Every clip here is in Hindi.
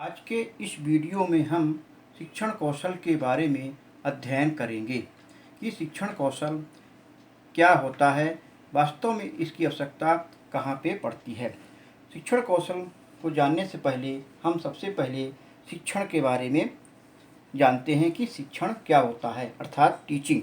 आज के इस वीडियो में हम शिक्षण कौशल के बारे में अध्ययन करेंगे कि शिक्षण कौशल क्या होता है, वास्तव में इसकी आवश्यकता कहाँ पे पड़ती है। शिक्षण कौशल को जानने से पहले हम सबसे पहले शिक्षण के बारे में जानते हैं कि शिक्षण क्या होता है, अर्थात टीचिंग।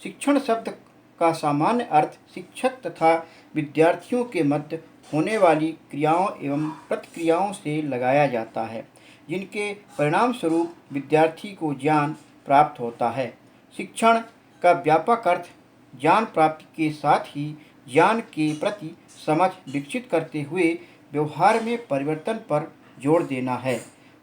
शिक्षण शब्द का सामान्य अर्थ शिक्षक तथा विद्यार्थियों के मध्य होने वाली क्रियाओं एवं प्रतिक्रियाओं से लगाया जाता है, जिनके परिणाम स्वरूप विद्यार्थी को ज्ञान प्राप्त होता है। शिक्षण का व्यापक अर्थ ज्ञान प्राप्ति के साथ ही ज्ञान के प्रति समझ विकसित करते हुए व्यवहार में परिवर्तन पर जोर देना है।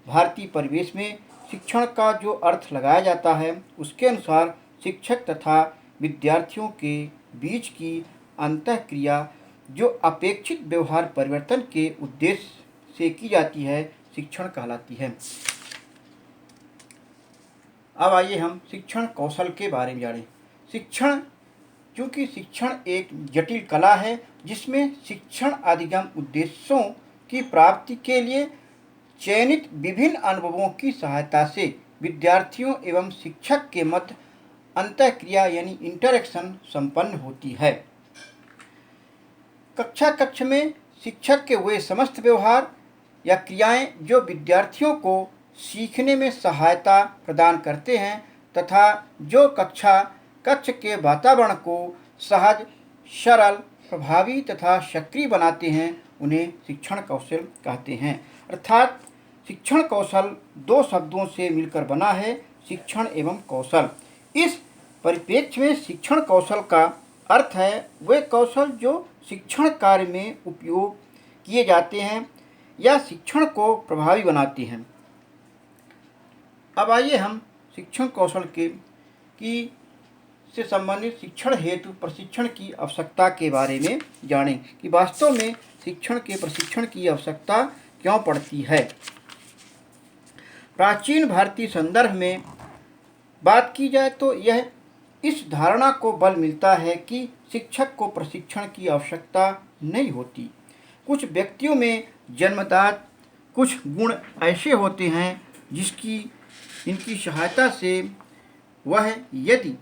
भारतीय परिवेश में शिक्षण का जो अर्थ लगाया जाता है, उसके अनुसार शिक्षक तथा विद्यार्थियों के बीच की अंतःक्रिया जो अपेक्षित व्यवहार परिवर्तन के उद्देश्य से की जाती है, शिक्षण कहलाती है। अब आइए हम शिक्षण कौशल के बारे में जानें। चूँकि शिक्षण एक जटिल कला है जिसमें शिक्षण अधिगम उद्देश्यों की प्राप्ति के लिए चयनित विभिन्न अनुभवों की सहायता से विद्यार्थियों एवं शिक्षक के मध्य अंतःक्रिया यानी इंटरेक्शन संपन्न होती है। कक्षा कक्ष में शिक्षक के वे समस्त व्यवहार या क्रियाएं जो विद्यार्थियों को सीखने में सहायता प्रदान करते हैं तथा जो कक्ष के वातावरण को सहज, सरल, प्रभावी तथा सक्रिय बनाते हैं, उन्हें शिक्षण कौशल कहते हैं। अर्थात शिक्षण कौशल दो शब्दों से मिलकर बना है, शिक्षण एवं कौशल। इस परिप्रेक्ष्य में शिक्षण कौशल का अर्थ है वे कौशल जो शिक्षण कार्य में उपयोग किए जाते हैं या शिक्षण को प्रभावी बनाते हैं। अब आइए हम शिक्षण कौशल से संबंधित शिक्षण हेतु प्रशिक्षण की आवश्यकता के बारे में जानें कि वास्तव में शिक्षण के प्रशिक्षण की आवश्यकता क्यों पड़ती है। प्राचीन भारतीय संदर्भ में बात की जाए तो यह इस धारणा को बल मिलता है कि शिक्षक को प्रशिक्षण की आवश्यकता नहीं होती। कुछ व्यक्तियों में जन्मजात कुछ गुण ऐसे होते हैं इनकी सहायता से वह यदि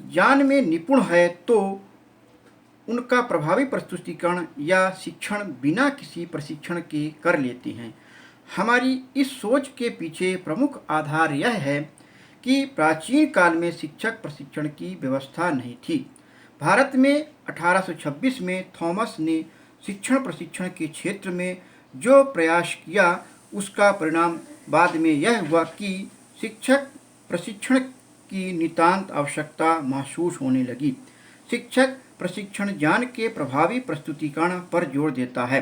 ज्ञान में निपुण है तो उनका प्रभावी प्रस्तुतिकरण या शिक्षण बिना किसी प्रशिक्षण के कर लेते हैं। हमारी इस सोच के पीछे प्रमुख आधार यह है कि प्राचीन काल में शिक्षक प्रशिक्षण की व्यवस्था नहीं थी। भारत में 1826 में थॉमस ने शिक्षण प्रशिक्षण के क्षेत्र में जो प्रयास किया, उसका परिणाम बाद में यह हुआ कि शिक्षक प्रशिक्षण की नितांत आवश्यकता महसूस होने लगी। शिक्षक प्रशिक्षण ज्ञान के प्रभावी प्रस्तुतिकरण पर जोर देता है।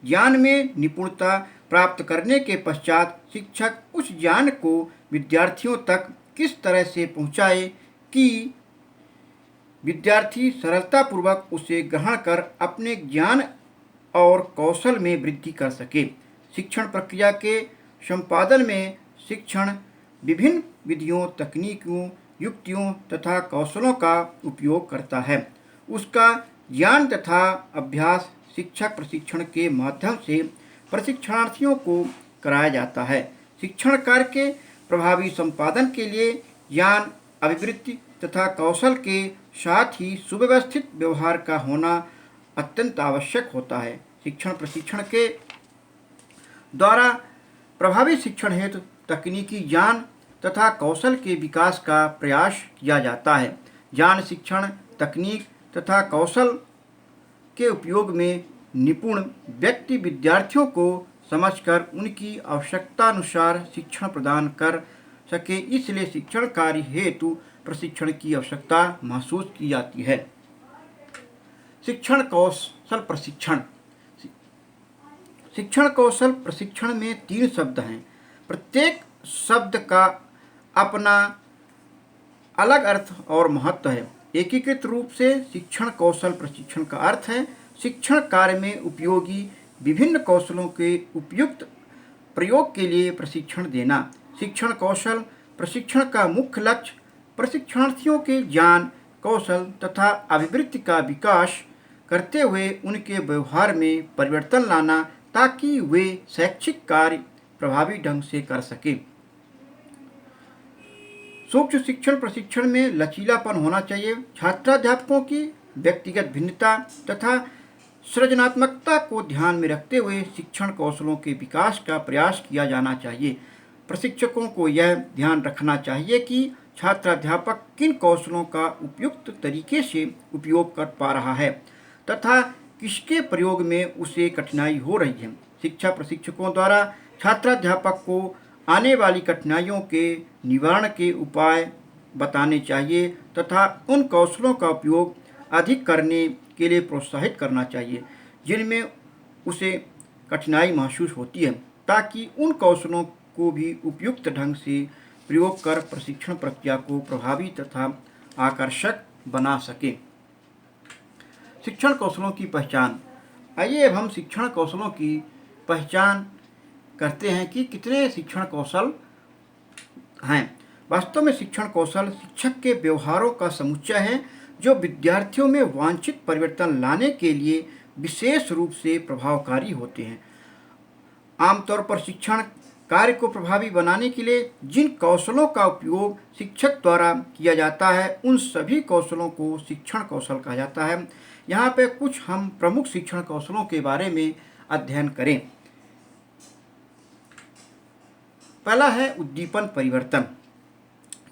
ज्ञान में निपुणता प्राप्त करने के पश्चात शिक्षक उस ज्ञान को विद्यार्थियों तक किस तरह से पहुँचाए कि विद्यार्थी सरलतापूर्वक उसे ग्रहण कर अपने ज्ञान और कौशल में वृद्धि कर सके। शिक्षण प्रक्रिया के संपादन में शिक्षण विभिन्न विधियों, तकनीकों, युक्तियों तथा कौशलों का उपयोग करता है। उसका ज्ञान तथा अभ्यास शिक्षक प्रशिक्षण के माध्यम से प्रशिक्षणार्थियों को कराया जाता है। शिक्षण कार्य के प्रभावी संपादन के लिए ज्ञान, अभिवृत्ति तथा कौशल के साथ ही सुव्यवस्थित व्यवहार का होना अत्यंत आवश्यक होता है। शिक्षण प्रशिक्षण के द्वारा प्रभावी शिक्षण हेतु तकनीकी ज्ञान तथा कौशल के विकास का प्रयास किया जाता है। ज्ञान, शिक्षण, तकनीक तथा कौशल के उपयोग में निपुण व्यक्ति विद्यार्थियों को समझकर उनकी आवश्यकतानुसार शिक्षण प्रदान कर सके, इसलिए शिक्षण कार्य हेतु प्रशिक्षण की आवश्यकता महसूस की जाती है। शिक्षण कौशल प्रशिक्षण। शिक्षण कौशल प्रशिक्षण में 3 शब्द हैं। प्रत्येक शब्द का अपना अलग अर्थ और महत्व है। एकीकृत रूप से शिक्षण कौशल प्रशिक्षण का अर्थ है शिक्षण कार्य में उपयोगी विभिन्न कौशलों के उपयुक्त प्रयोग के लिए प्रशिक्षण देना। शिक्षण कौशल प्रशिक्षण का मुख्य लक्ष्य प्रशिक्षणार्थियों के ज्ञान, कौशल तथा अभिवृत्ति का विकास करते हुए उनके व्यवहार में परिवर्तन लाना ताकि वे शैक्षिक कार्य प्रभावी ढंग से कर सकें। सूक्ष्म शिक्षण प्रशिक्षण में लचीलापन होना चाहिए। छात्राध्यापकों की व्यक्तिगत भिन्नता तथा सृजनात्मकता को ध्यान में रखते हुए शिक्षण कौशलों के विकास का प्रयास किया जाना चाहिए। प्रशिक्षकों को यह ध्यान रखना चाहिए कि छात्राध्यापक किन कौशलों का उपयुक्त तरीके से उपयोग कर पा रहा है तथा किसके प्रयोग में उसे कठिनाई हो रही है। शिक्षा प्रशिक्षकों द्वारा छात्राध्यापक को आने वाली कठिनाइयों के निवारण के उपाय बताने चाहिए तथा उन कौशलों का उपयोग अधिक करने के लिए प्रोत्साहित करना चाहिए जिनमें उसे कठिनाई महसूस होती है, ताकि उन कौशलों को भी उपयुक्त ढंग से प्रयोग कर प्रशिक्षण प्रक्रिया को प्रभावी तथा आकर्षक बना सके। शिक्षण कौशलों की पहचान। आइए अब हम शिक्षण कौशलों की पहचान करते हैं कि कितने शिक्षण कौशल हैं। वास्तव में शिक्षण कौशल शिक्षक के व्यवहारों का समुच्चय है जो विद्यार्थियों में वांछित परिवर्तन लाने के लिए विशेष रूप से प्रभावकारी होते हैं। आमतौर पर शिक्षण कार्य को प्रभावी बनाने के लिए जिन कौशलों का उपयोग शिक्षक द्वारा किया जाता है उन सभी कौशलों को शिक्षण कौशल कहा जाता है। यहाँ पे कुछ हम प्रमुख शिक्षण कौशलों के बारे में अध्ययन करें। पहला है उद्दीपन परिवर्तन।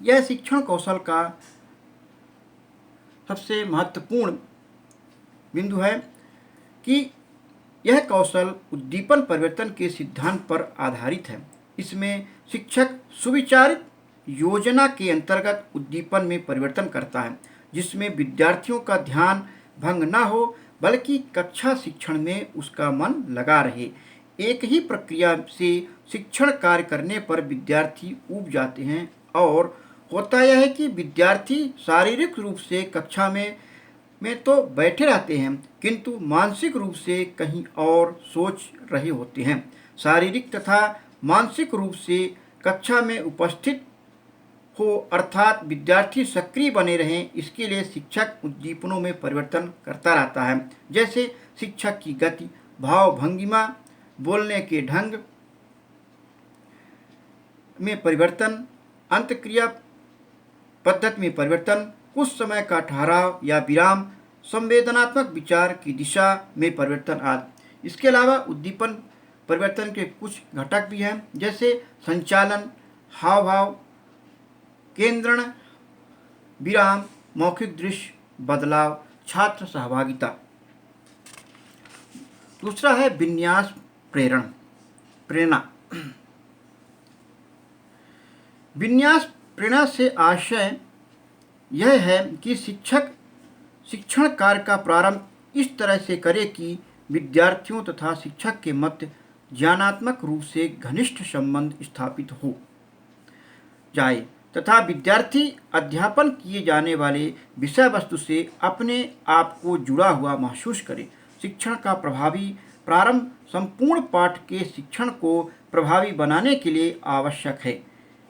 यह शिक्षण कौशल का सबसे महत्वपूर्ण बिंदु है कि यह कौशल उद्दीपन परिवर्तन के सिद्धांत पर आधारित है। इसमें शिक्षक सुविचारित योजना के अंतर्गत उद्दीपन में परिवर्तन करता है जिसमें विद्यार्थियों का ध्यान भंग न हो बल्कि कक्षा शिक्षण में उसका मन लगा रहे। एक ही प्रक्रिया से शिक्षण कार्य करने पर विद्यार्थी ऊब जाते हैं और होता यह है कि विद्यार्थी शारीरिक रूप से कक्षा में तो बैठे रहते हैं किंतु मानसिक रूप से कहीं और सोच रहे होते हैं। शारीरिक तथा मानसिक रूप से कक्षा में उपस्थित हो अर्थात विद्यार्थी सक्रिय बने रहें, इसके लिए शिक्षक उद्दीपनों में परिवर्तन करता रहता है। जैसे शिक्षक की गति, भाव भंगिमा, बोलने के ढंग में परिवर्तन, अंतक्रिया पद्धति में परिवर्तन, कुछ समय का ठहराव या विराम, संवेदनात्मक विचार की दिशा में परिवर्तन आदि। इसके अलावा उद्दीपन परिवर्तन के कुछ घटक भी हैं जैसे संचालन, हाव भाव, केंद्रण, विराम, मौखिक दृश्य बदलाव, छात्र सहभागिता। दूसरा है विन्यास प्रेरणा। विन्यास प्रेरणा से आशय यह है कि शिक्षक शिक्षण कार्य का प्रारंभ इस तरह से करे कि विद्यार्थियों तथा शिक्षक के मध्य ज्ञानात्मक रूप से घनिष्ठ संबंध स्थापित हो जाए तथा विद्यार्थी अध्यापन किए जाने वाले विषय वस्तु से अपने आप को जुड़ा हुआ महसूस करे। शिक्षण का प्रभावी प्रारंभ संपूर्ण पाठ के शिक्षण को प्रभावी बनाने के लिए आवश्यक है।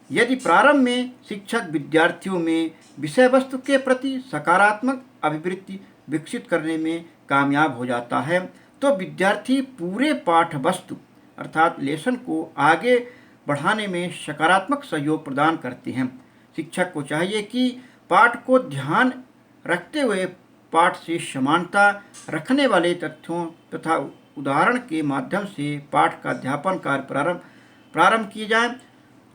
यदि प्रारंभ में शिक्षक विद्यार्थियों में विषय वस्तु के प्रति सकारात्मक अभिवृत्ति विकसित करने में कामयाब हो जाता है तो विद्यार्थी पूरे पाठ वस्तु अर्थात लेसन को आगे बढ़ाने में सकारात्मक सहयोग प्रदान करते हैं। शिक्षक को चाहिए कि पाठ को ध्यान रखते हुए पाठ से समानता रखने वाले तथ्यों तथा उदाहरण के माध्यम से पाठ का अध्यापन कार्य प्रारंभ किए जाए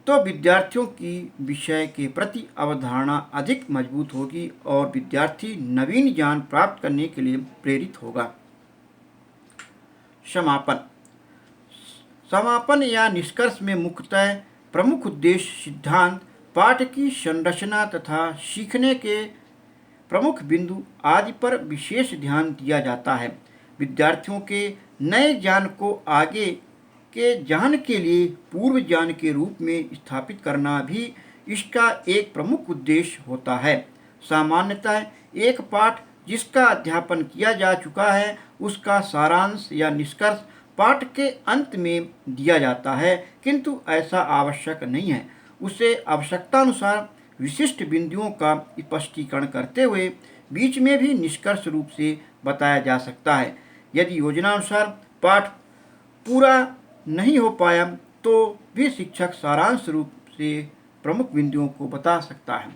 तो विद्यार्थियों की विषय के प्रति अवधारणा अधिक मजबूत होगी और विद्यार्थी नवीन ज्ञान प्राप्त करने के लिए प्रेरित होगा। समापन या निष्कर्ष में मुख्यतः प्रमुख उद्देश्य, सिद्धांत, पाठ की संरचना तथा सीखने के प्रमुख बिंदु आदि पर विशेष ध्यान दिया जाता है। विद्यार्थियों के नए ज्ञान को आगे के ज्ञान के लिए पूर्व ज्ञान के रूप में स्थापित करना भी इसका एक प्रमुख उद्देश्य होता है। सामान्यतः एक पाठ जिसका अध्यापन किया जा चुका है उसका सारांश या निष्कर्ष पाठ के अंत में दिया जाता है, किंतु ऐसा आवश्यक नहीं है। उसे आवश्यकतानुसार विशिष्ट बिंदुओं का स्पष्टीकरण करते हुए बीच में भी निष्कर्ष रूप से बताया जा सकता है। यदि योजनानुसार पाठ पूरा नहीं हो पाया तो भी शिक्षक सारांश रूप से प्रमुख बिंदुओं को बता सकता है।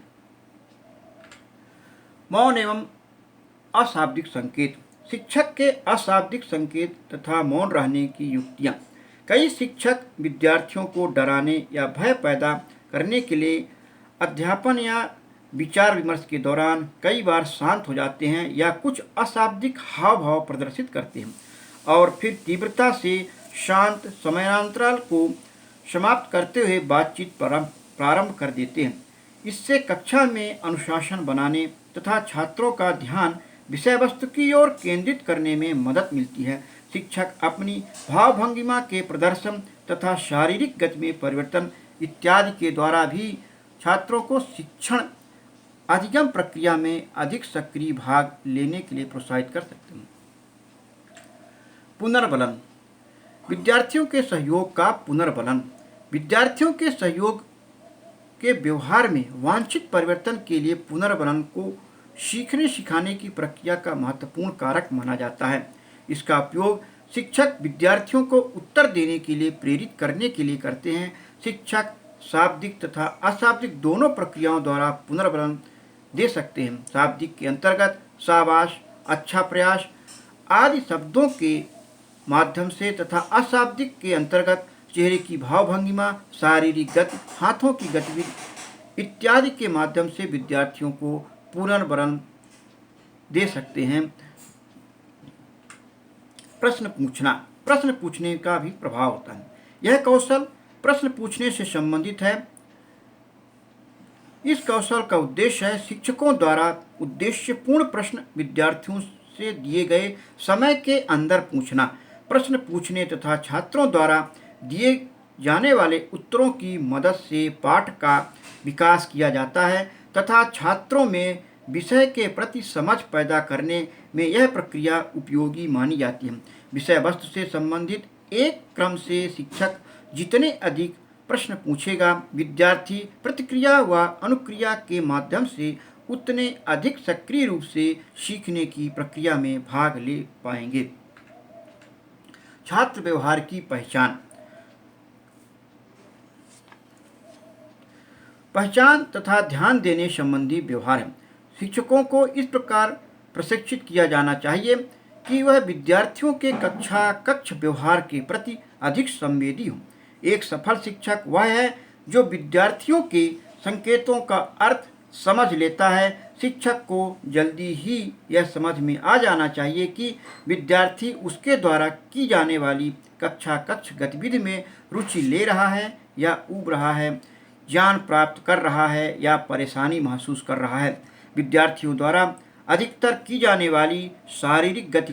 मौन एवं अशाब्दिक संकेत। शिक्षक के अशाब्दिक संकेत तथा मौन रहने की युक्तियाँ। कई शिक्षक विद्यार्थियों को डराने या भय पैदा करने के लिए अध्यापन या विचार विमर्श के दौरान कई बार शांत हो जाते हैं या कुछ अशाब्दिक हाव भाव प्रदर्शित करते हैं और फिर तीव्रता से शांत समयांतराल को समाप्त करते हुए बातचीत प्रारंभ कर देते हैं। इससे कक्षा में अनुशासन बनाने तथा छात्रों का ध्यान विषय वस्तु की ओर केंद्रित करने में मदद मिलती है। शिक्षक अपनी भावभंगिमा के प्रदर्शन तथा शारीरिक गति में परिवर्तन इत्यादि के द्वारा भी छात्रों को शिक्षण अधिगम प्रक्रिया में अधिक सक्रिय भाग लेने के लिए प्रोत्साहित कर सकते हैं। पुनर्बलन। विद्यार्थियों के सहयोग का पुनर्बलन। विद्यार्थियों के सहयोग के व्यवहार में वांछित परिवर्तन के लिए पुनर्बलन को सीखने सिखाने की प्रक्रिया का महत्वपूर्ण कारक माना जाता है। इसका उपयोग शिक्षक विद्यार्थियों को उत्तर देने के लिए प्रेरित करने के लिए करते हैं। शिक्षक शाब्दिक तथा अशाब्दिक दोनों प्रक्रियाओं द्वारा पुनर्बलन दे सकते हैं। शाब्दिक के अंतर्गत शाबाश, अच्छा प्रयास आदि शब्दों के माध्यम से तथा अशाब्दिक के अंतर्गत चेहरे की भावभंगिमा, शारीरिक गति, हाथों की गतिविधि इत्यादि के माध्यम से विद्यार्थियों को पुनर्बलन दे सकते हैं। प्रश्न पूछना। प्रश्न पूछने का भी प्रभाव होता है। यह कौशल प्रश्न पूछने से संबंधित है। इस कौशल का उद्देश्य है शिक्षकों द्वारा उद्देश्यपूर्ण प्रश्न विद्यार्थियों से दिए गए समय के अंदर पूछना। प्रश्न पूछने तथा छात्रों द्वारा दिए जाने वाले उत्तरों की मदद से पाठ का विकास किया जाता है तथा छात्रों में विषय के प्रति समझ पैदा करने में यह प्रक्रिया उपयोगी मानी जाती है। विषय वस्तु से संबंधित एक क्रम से शिक्षक जितने अधिक प्रश्न पूछेगा, विद्यार्थी प्रतिक्रिया व अनुक्रिया के माध्यम से उतने अधिक सक्रिय रूप से सीखने की प्रक्रिया में भाग ले पाएंगे। छात्र व्यवहार की पहचान। पहचान तथा ध्यान देने संबंधी व्यवहार है। शिक्षकों को इस प्रकार प्रशिक्षित किया जाना चाहिए कि वह विद्यार्थियों के कक्ष व्यवहार के प्रति अधिक संवेदी हो। एक सफल शिक्षक वह है जो विद्यार्थियों के संकेतों का अर्थ समझ लेता है। शिक्षक को जल्दी ही यह समझ में आ जाना चाहिए कि विद्यार्थी उसके द्वारा की जाने वाली कक्ष गतिविधि में रुचि ले रहा है या ऊब रहा है, ज्ञान प्राप्त कर रहा है या परेशानी महसूस कर रहा है। विद्यार्थियों द्वारा अधिकतर की जाने वाली शारीरिक गति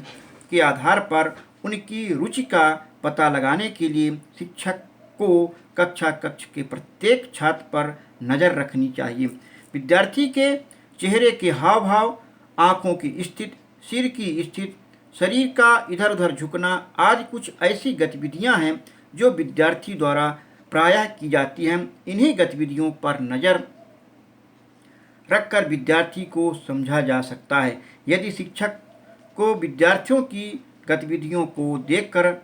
के आधार पर उनकी रुचि का पता लगाने के लिए शिक्षक को कक्ष के प्रत्येक छात्र पर नज़र रखनी चाहिए। विद्यार्थी के चेहरे के हाव भाव, आँखों की स्थिति, सिर की स्थिति, शरीर का इधर उधर झुकना आदि कुछ ऐसी गतिविधियां हैं जो विद्यार्थी द्वारा प्रायः की जाती हैं। इन्हीं गतिविधियों पर नज़र रखकर विद्यार्थी को समझा जा सकता है। यदि शिक्षक को विद्यार्थियों की गतिविधियों को देखकर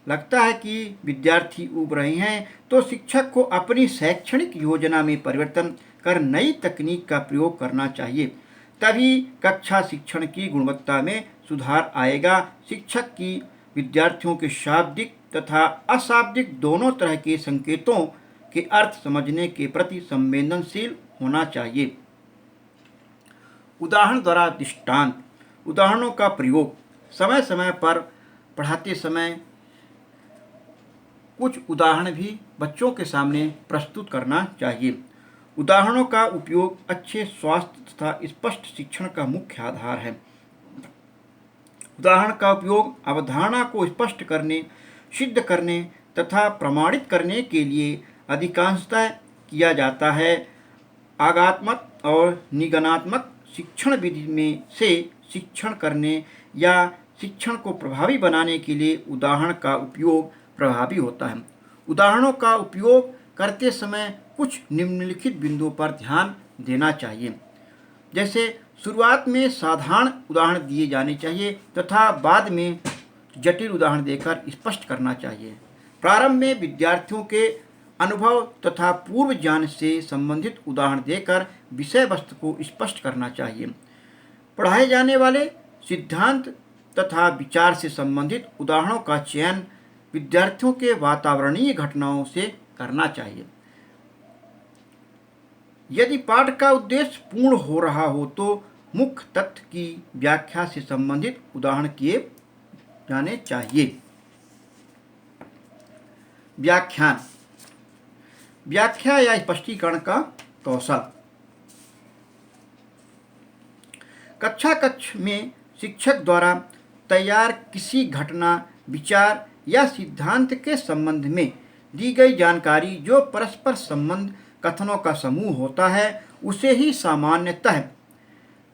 लगता है कि विद्यार्थी ऊब रहे हैं तो शिक्षक को अपनी शैक्षणिक योजना में परिवर्तन कर नई तकनीक का प्रयोग करना चाहिए। तभी कक्षा शिक्षण की गुणवत्ता में सुधार आएगा। शिक्षक की विद्यार्थियों के शाब्दिक तथा अशाब्दिक दोनों तरह के संकेतों के अर्थ समझने के प्रति संवेदनशील होना चाहिए। उदाहरण द्वारा दृष्टांत। उदाहरणों का प्रयोग। समय समय पर पढ़ाते समय कुछ उदाहरण भी बच्चों के सामने प्रस्तुत करना चाहिए। उदाहरणों का उपयोग अच्छे स्वास्थ्य तथा स्पष्ट शिक्षण का मुख्य आधार है। उदाहरण का उपयोग अवधारणा को स्पष्ट करने, सिद्ध करने तथा प्रमाणित करने के लिए अधिकांशतः किया जाता है। आगात्मक और निगमनात्मक शिक्षण विधि में से शिक्षण करने या शिक्षण को प्रभावी बनाने के लिए उदाहरण का उपयोग प्रभावी होता है। उदाहरणों का उपयोग करते समय कुछ निम्नलिखित बिंदुओं पर ध्यान देना चाहिए। जैसे शुरुआत में साधारण उदाहरण दिए जाने चाहिए तथा बाद में जटिल उदाहरण देकर स्पष्ट करना चाहिए। प्रारंभ में विद्यार्थियों के अनुभव तथा पूर्व ज्ञान से संबंधित उदाहरण देकर विषय वस्तु को स्पष्ट करना चाहिए। पढ़ाए जाने वाले सिद्धांत तथा विचार से संबंधित उदाहरणों का चयन विद्यार्थियों के वातावरणीय घटनाओं से करना चाहिए। यदि पाठ का उद्देश्य पूर्ण हो रहा हो तो मुख्य तथ्य की व्याख्या से संबंधित उदाहरण किए जाने चाहिए। व्याख्यान, व्याख्या या स्पष्टीकरण का कौशल। कक्ष में शिक्षक द्वारा तैयार किसी घटना, विचार या सिद्धांत के संबंध में दी गई जानकारी जो परस्पर संबंध कथनों का समूह होता है उसे ही सामान्यतः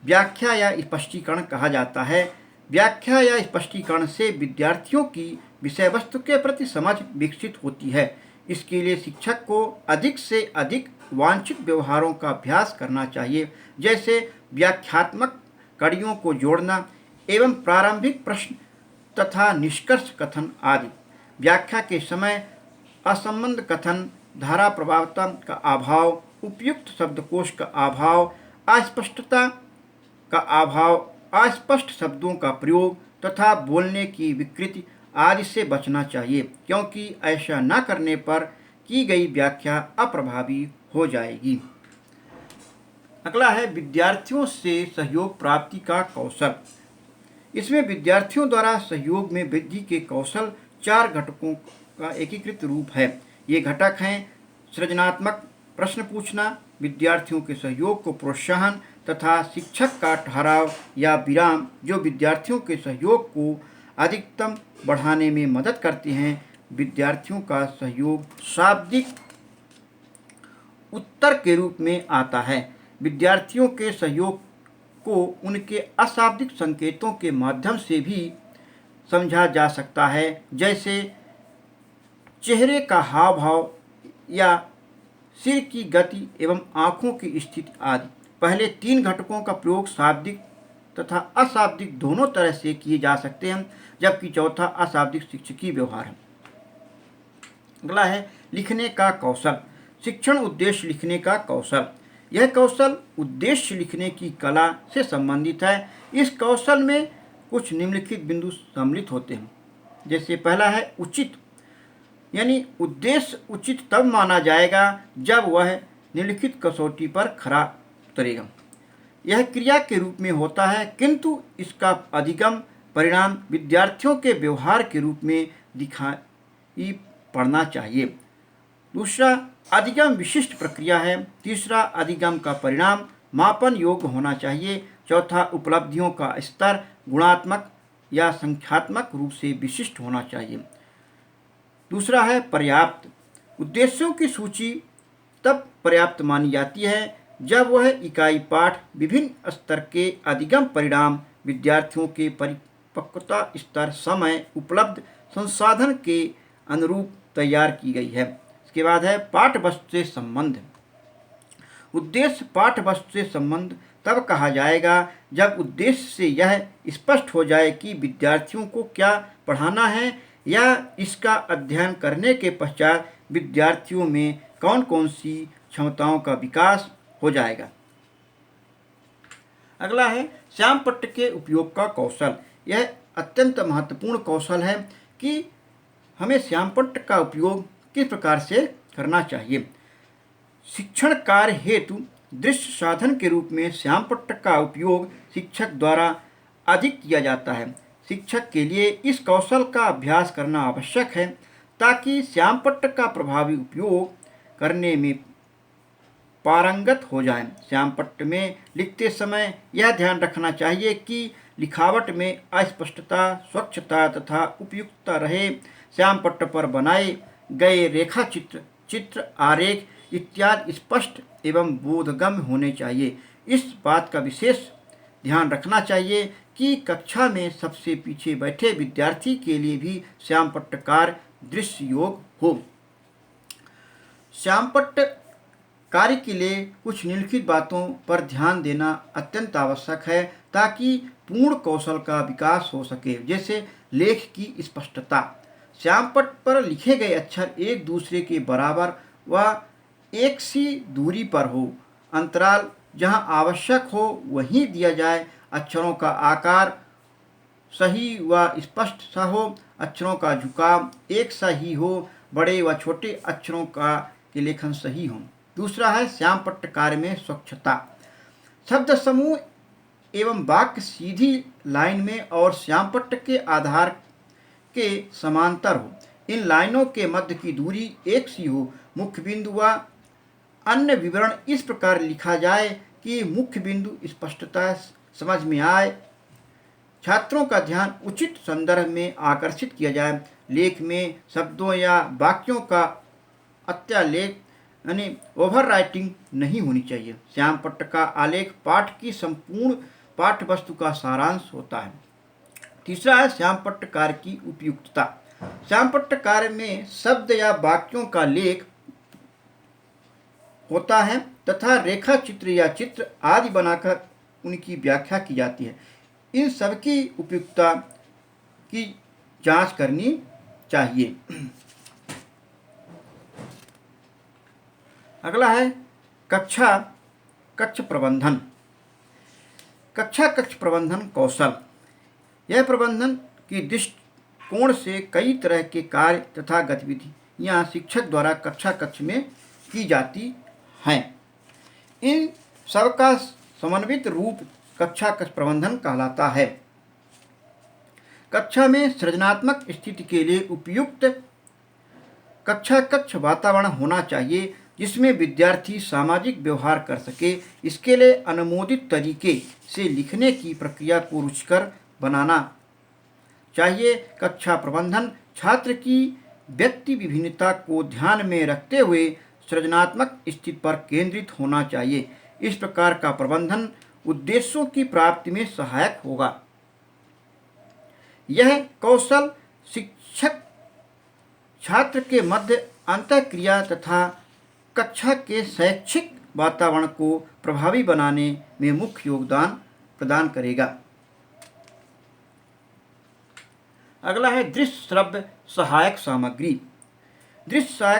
व्याख्या या स्पष्टीकरण कहा जाता है। व्याख्या या स्पष्टीकरण से विद्यार्थियों की विषय वस्तु के प्रति समझ विकसित होती है। इसके लिए शिक्षक को अधिक से अधिक वांछित व्यवहारों का अभ्यास करना चाहिए, जैसे व्याख्यात्मक कड़ियों को जोड़ना एवं प्रारंभिक प्रश्न तथा निष्कर्ष कथन आदि। व्याख्या के समय असंबद्ध कथन, धारा प्रभावता का अभाव, उपयुक्त शब्दकोश का अभाव, अस्पष्टता का अभाव, अस्पष्ट शब्दों का प्रयोग तथा बोलने की विकृति आदि से बचना चाहिए, क्योंकि ऐसा न करने पर की गई व्याख्या अप्रभावी हो जाएगी। अगला है विद्यार्थियों से सहयोग प्राप्ति का कौशल। इसमें विद्यार्थियों द्वारा सहयोग में वृद्धि के कौशल 4 घटकों का एकीकृत रूप है। ये घटक हैं सृजनात्मक प्रश्न पूछना, विद्यार्थियों के सहयोग को प्रोत्साहन तथा शिक्षक का ठहराव या विराम जो विद्यार्थियों के सहयोग को अधिकतम बढ़ाने में मदद करते हैं। विद्यार्थियों का सहयोग शाब्दिक उत्तर के रूप में आता है। विद्यार्थियों के सहयोग को उनके अशाब्दिक संकेतों के माध्यम से भी समझा जा सकता है, जैसे चेहरे का हाव भाव या सिर की गति एवं आँखों की स्थिति आदि। पहले 3 घटकों का प्रयोग शाब्दिक तथा अशाब्दिक दोनों तरह से किए जा सकते हैं, जबकि चौथा अशाब्दिक शिक्षकीय व्यवहार है। अगला है लिखने का कौशल। शिक्षण उद्देश्य लिखने का कौशल। यह कौशल उद्देश्य लिखने की कला से संबंधित है। इस कौशल में कुछ निम्नलिखित बिंदु सम्मिलित होते हैं, जैसे पहला है उचित, यानी उद्देश्य उचित तब माना जाएगा जब वह निम्नलिखित कसौटी पर खरा उतरेगा। यह क्रिया के रूप में होता है, किंतु इसका अधिगम परिणाम विद्यार्थियों के व्यवहार के रूप में दिखाई पड़ना चाहिए। दूसरा अधिगम विशिष्ट प्रक्रिया है। तीसरा अधिगम का परिणाम मापन योग्य होना चाहिए। चौथा उपलब्धियों का स्तर गुणात्मक या संख्यात्मक रूप से विशिष्ट होना चाहिए। दूसरा है पर्याप्त। उद्देश्यों की सूची तब पर्याप्त मानी जाती है जब वह इकाई पाठ विभिन्न स्तर के अधिगम परिणाम विद्यार्थियों के परिपक्वता स्तर, समय, उपलब्ध संसाधन के अनुरूप तैयार की गई है। इसके बाद है पाठ वस्तु से संबंध। उद्देश्य पाठ वस्तु से संबंध तब कहा जाएगा जब उद्देश्य से यह स्पष्ट हो जाए कि विद्यार्थियों को क्या पढ़ाना है या इसका अध्ययन करने के पश्चात विद्यार्थियों में कौन कौन सी क्षमताओं का विकास हो जाएगा। अगला है श्यामपट्ट के उपयोग का कौशल। यह अत्यंत महत्वपूर्ण कौशल है कि हमें श्यामपट्ट का उपयोग किस प्रकार से करना चाहिए। शिक्षण कार्य हेतु दृश्य साधन के रूप में श्यामपट्ट का उपयोग शिक्षक द्वारा अधिक किया जाता है। शिक्षक के लिए इस कौशल का अभ्यास करना आवश्यक है ताकि श्यामपट्ट का प्रभावी उपयोग करने में पारंगत हो जाएं। श्यामपट्ट में लिखते समय यह ध्यान रखना चाहिए कि लिखावट में अस्पष्टता, स्वच्छता तथा उपयुक्तता रहे। श्यामपट्ट पर बनाए गए रेखा चित्र, चित्र, आरेख इत्यादि स्पष्ट एवं बोधगम्य होने चाहिए। इस बात का विशेष ध्यान रखना चाहिए कि कक्षा में सबसे पीछे बैठे विद्यार्थी के लिए भी श्यामपट्ट कार्य दृश्य योग हो। श्यामपट्ट कार्य के लिए कुछ निम्नलिखित बातों पर ध्यान देना अत्यंत आवश्यक है ताकि पूर्ण कौशल का विकास हो सके, जैसे लेख की स्पष्टता। श्यामपट्ट पर लिखे गए अक्षर एक दूसरे के बराबर व एक सी दूरी पर हो। अंतराल जहाँ आवश्यक हो वहीं दिया जाए। अक्षरों का आकार सही व स्पष्ट सा हो। अक्षरों का झुकाव एक सा ही हो। बड़े व छोटे अक्षरों के लेखन सही हों। दूसरा है श्यामपट्ट कार्य में स्वच्छता। शब्द समूह एवं वाक्य सीधी लाइन में और श्यामपट्ट के आधार के समांतर हो। इन लाइनों के मध्य की दूरी एक सी हो। मुख्य बिंदु व अन्य विवरण इस प्रकार लिखा जाए कि मुख्य बिंदु स्पष्टता समझ में आए। छात्रों का ध्यान उचित संदर्भ में आकर्षित किया जाए। लेख में शब्दों या वाक्यों का अत्यालेख यानी ओवर राइटिंग नहीं होनी चाहिए। श्यामपट्ट का आलेख पाठ की संपूर्ण पाठ्य वस्तु का सारांश होता है। तीसरा है श्यामपट्ट कार्य की उपयुक्तता। श्यामपट्ट कार्य में शब्द या वाक्यों का लेख होता है तथा रेखा चित्र या चित्र आदि बनाकर उनकी व्याख्या की जाती है। इन सबकी उपयुक्तता की जांच करनी चाहिए। अगला है कक्ष प्रबंधन। कक्ष प्रबंधन कौशल। यह प्रबंधन की दृष्टिकोण से कई तरह के कार्य तथा गतिविधियाँ शिक्षक द्वारा कक्ष में की जाती हैं। इन सबका समन्वित रूप कक्ष प्रबंधन कहलाता है। कक्षा में सृजनात्मक स्थिति के लिए उपयुक्त कक्ष वातावरण होना चाहिए जिसमें विद्यार्थी सामाजिक व्यवहार कर सके। इसके लिए अनुमोदित तरीके से लिखने की प्रक्रिया को रुचिकर बनाना चाहिए। कक्षा प्रबंधन छात्र की व्यक्ति विभिन्नता को ध्यान में रखते हुए सृजनात्मक स्थिति पर केंद्रित होना चाहिए। इस प्रकार का प्रबंधन उद्देश्यों की प्राप्ति में सहायक होगा। यह कौशल शिक्षक छात्र के मध्य अंतःक्रिया तथा कक्षा के शैक्षिक वातावरण को प्रभावी बनाने में मुख्य योगदान प्रदान करेगा। अगला है दृश्य श्रव्य सहायक सामग्री। दृश्य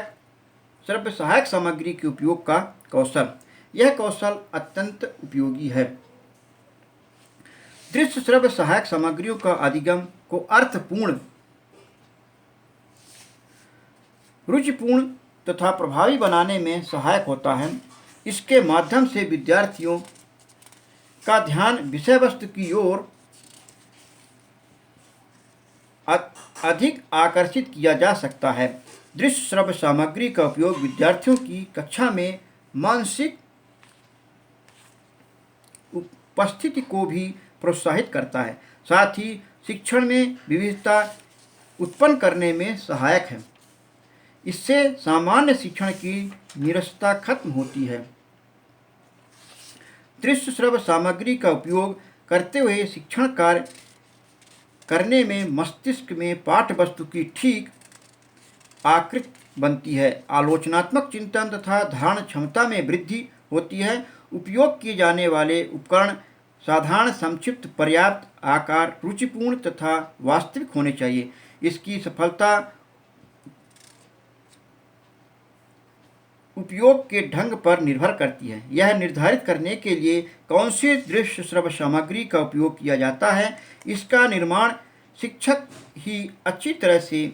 श्रव्य सहायक सामग्री के उपयोग का कौशल। यह कौशल अत्यंत उपयोगी है। दृश्य श्रव्य सहायक सामग्रियों का अधिगम को अर्थपूर्ण, रुचिपूर्ण तथा प्रभावी बनाने में सहायक होता है। इसके माध्यम से विद्यार्थियों का ध्यान विषय वस्तु की ओर अधिक आकर्षित किया जा सकता है। दृश्य श्रव्य सामग्री का उपयोग विद्यार्थियों की कक्षा में मानसिक उपस्थिति को भी प्रोत्साहित करता है। साथ ही शिक्षण में विविधता उत्पन्न करने में सहायक है। इससे सामान्य शिक्षण की निरसता खत्म होती है। दृश्य श्रव्य सामग्री का उपयोग करते हुए शिक्षण कार्य करने में मस्तिष्क में पाठ्य वस्तु की ठीक आकृति बनती है। आलोचनात्मक चिंतन तथा धारण क्षमता में वृद्धि होती है। उपयोग किए जाने वाले उपकरण साधारण, संक्षिप्त, पर्याप्त आकार, रुचिपूर्ण तथा वास्तविक होने चाहिए। इसकी सफलता उपयोग के ढंग पर निर्भर करती है। यह निर्धारित करने के लिए कौन सी दृश्य श्रव्य सामग्री का उपयोग किया जाता है, इसका निर्माण शिक्षक ही अच्छी तरह से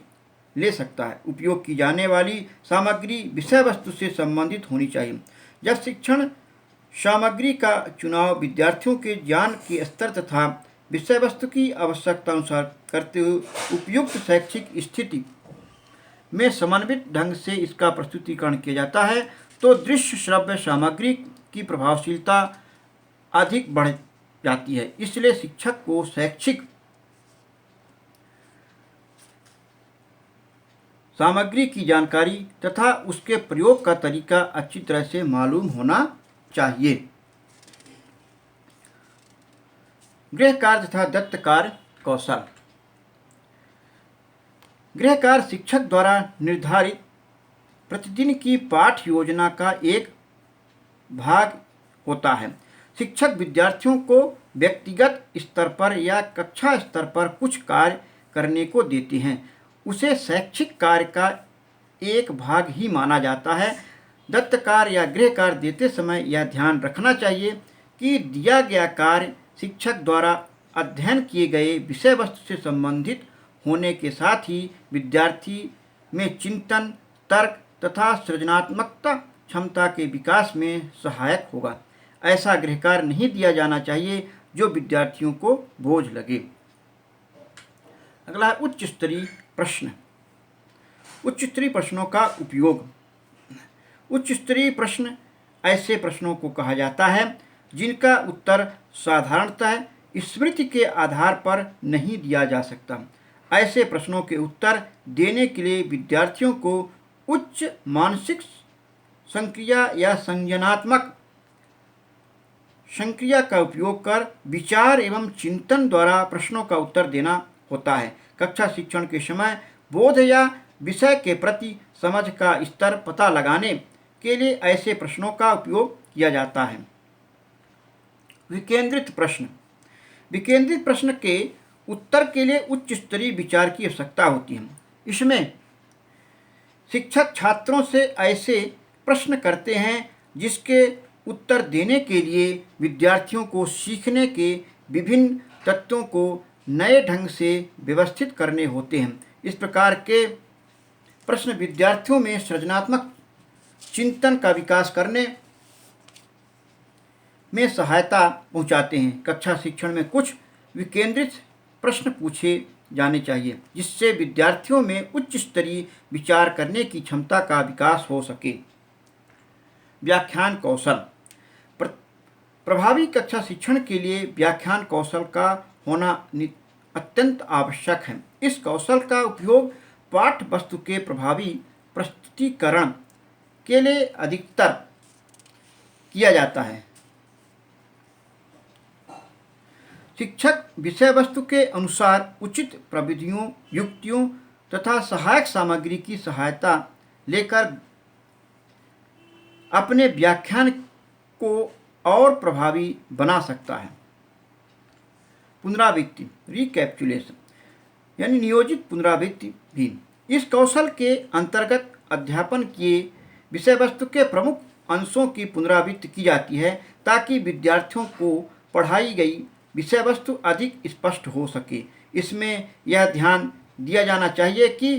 ले सकता है। उपयोग की जाने वाली सामग्री विषय वस्तु से संबंधित होनी चाहिए। जब शिक्षण सामग्री का चुनाव विद्यार्थियों के ज्ञान के स्तर तथा विषय वस्तु की आवश्यकता अनुसार करते हुए उपयुक्त शैक्षिक स्थिति में समन्वित ढंग से इसका प्रस्तुतिकरण किया जाता है तो दृश्य श्रव्य सामग्री की प्रभावशीलता अधिक बढ़ जाती है। इसलिए शिक्षक को शैक्षिक सामग्री की जानकारी तथा उसके प्रयोग का तरीका अच्छी तरह से मालूम होना चाहिए। गृह कार्य तथा दत्त कार्य कौशल। गृह कार्य शिक्षक द्वारा निर्धारित प्रतिदिन की पाठ योजना का एक भाग होता है। शिक्षक विद्यार्थियों को व्यक्तिगत स्तर पर या कक्षा स्तर पर कुछ कार्य करने को देते हैं उसे शैक्षिक कार्य का एक भाग ही माना जाता है। दत्त कार्य या गृह कार्य देते समय यह ध्यान रखना चाहिए कि दिया गया कार्य शिक्षक द्वारा अध्ययन किए गए विषय वस्तु से संबंधित होने के साथ ही विद्यार्थी में चिंतन, तर्क तथा सृजनात्मकता क्षमता के विकास में सहायक होगा। ऐसा गृह कार्य नहीं दिया जाना चाहिए जो विद्यार्थियों को बोझ लगे। अगला है उच्च स्तरीय प्रश्न। उच्च स्तरीय प्रश्नों का उपयोग। उच्च स्तरीय प्रश्न ऐसे प्रश्नों को कहा जाता है जिनका उत्तर साधारणतः स्मृति के आधार पर नहीं दिया जा सकता। ऐसे प्रश्नों के उत्तर देने के लिए विद्यार्थियों को उच्च मानसिक संक्रिया या संज्ञानात्मक संक्रिया का उपयोग कर विचार एवं चिंतन द्वारा प्रश्नों का उत्तर देना होता है। कक्षा शिक्षण के समय बोध या विषय के प्रति समझ का स्तर पता लगाने के लिए ऐसे प्रश्नों का उपयोग किया जाता है। विकेंद्रित प्रश्न। विकेंद्रित प्रश्न के उत्तर के लिए उच्च स्तरीय विचार की आवश्यकता होती है। इसमें शिक्षक छात्रों से ऐसे प्रश्न करते हैं जिसके उत्तर देने के लिए विद्यार्थियों को सीखने के विभिन्न तत्वों को नए ढंग से व्यवस्थित करने होते हैं। इस प्रकार के प्रश्न विद्यार्थियों में सृजनात्मक चिंतन का विकास करने में सहायता पहुंचाते हैं। कक्षा शिक्षण में कुछ विकेंद्रित प्रश्न पूछे जाने चाहिए जिससे विद्यार्थियों में उच्च स्तरीय विचार करने की क्षमता का विकास हो सके। व्याख्यान कौशल। प्रभावी कक्षा शिक्षण के लिए व्याख्यान कौशल का होना अत्यंत आवश्यक है। इस कौशल का उपयोग पाठ वस्तु के प्रभावी प्रस्तुतिकरण के लिए अधिकतर किया जाता है। शिक्षक विषय वस्तु के अनुसार उचित प्रविधियों, युक्तियों तथा सहायक सामग्री की सहायता लेकर अपने व्याख्यान को और प्रभावी बना सकता है। पुनरावृत्ति, रिकैप्चुलेशन, यानी नियोजित पुनरावृत्ति भी। इस कौशल के अंतर्गत अध्यापन किए विषय वस्तु के प्रमुख अंशों की पुनरावृत्ति की जाती है ताकि विद्यार्थियों को पढ़ाई गई विषय वस्तु अधिक स्पष्ट हो सके। इसमें यह ध्यान दिया जाना चाहिए कि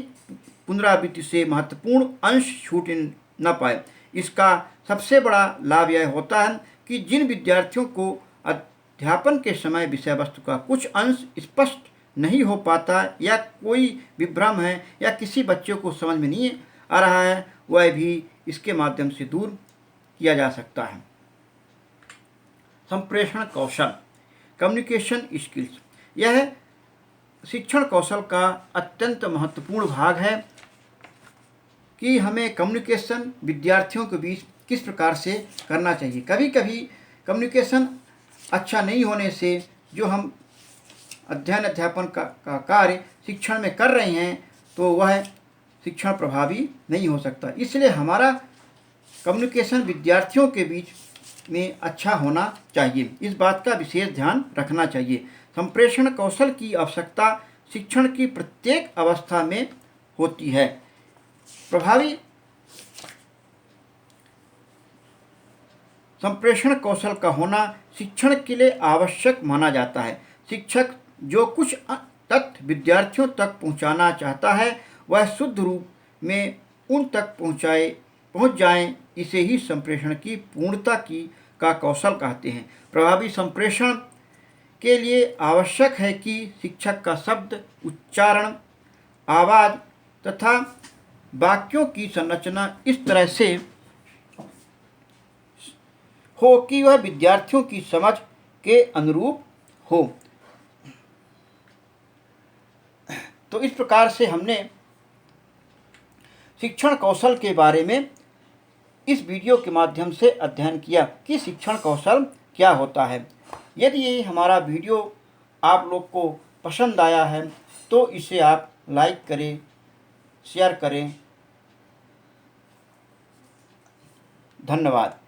पुनरावृत्ति से महत्वपूर्ण अंश छूट न पाए। इसका सबसे बड़ा लाभ यह होता है कि जिन विद्यार्थियों को अध्यापन के समय विषय वस्तु का कुछ अंश स्पष्ट नहीं हो पाता या कोई विभ्रम है या किसी बच्चे को समझ में नहीं आ रहा है, वह भी इसके माध्यम से दूर किया जा सकता है। संप्रेषण कौशल, कम्युनिकेशन स्किल्स, यह शिक्षण कौशल का अत्यंत महत्वपूर्ण भाग है कि हमें कम्युनिकेशन विद्यार्थियों के बीच किस प्रकार से करना चाहिए। कभी कभी कम्युनिकेशन अच्छा नहीं होने से जो हम अध्ययन अध्यापन का कार्य शिक्षण में कर रहे हैं तो वह शिक्षण प्रभावी नहीं हो सकता। इसलिए हमारा कम्युनिकेशन विद्यार्थियों के बीच में अच्छा होना चाहिए। इस बात का विशेष ध्यान रखना चाहिए। संप्रेषण कौशल की आवश्यकता शिक्षण की प्रत्येक अवस्था में होती है। प्रभावी संप्रेषण कौशल का होना शिक्षण के लिए आवश्यक माना जाता है। शिक्षक जो कुछ तथ्य विद्यार्थियों तक पहुंचाना चाहता है वह शुद्ध रूप में उन तक पहुंच जाएं, इसे ही संप्रेषण की पूर्णता का कौशल कहते हैं। प्रभावी संप्रेषण के लिए आवश्यक है कि शिक्षक का शब्द, उच्चारण, आवाज़ तथा वाक्यों की संरचना इस तरह से हो कि वह विद्यार्थियों की समझ के अनुरूप हो। तो इस प्रकार से हमने शिक्षण कौशल के बारे में इस वीडियो के माध्यम से अध्ययन किया कि शिक्षण कौशल क्या होता है। यदि ये हमारा वीडियो आप लोग को पसंद आया है तो इसे आप लाइक करें, शेयर करें। धन्यवाद।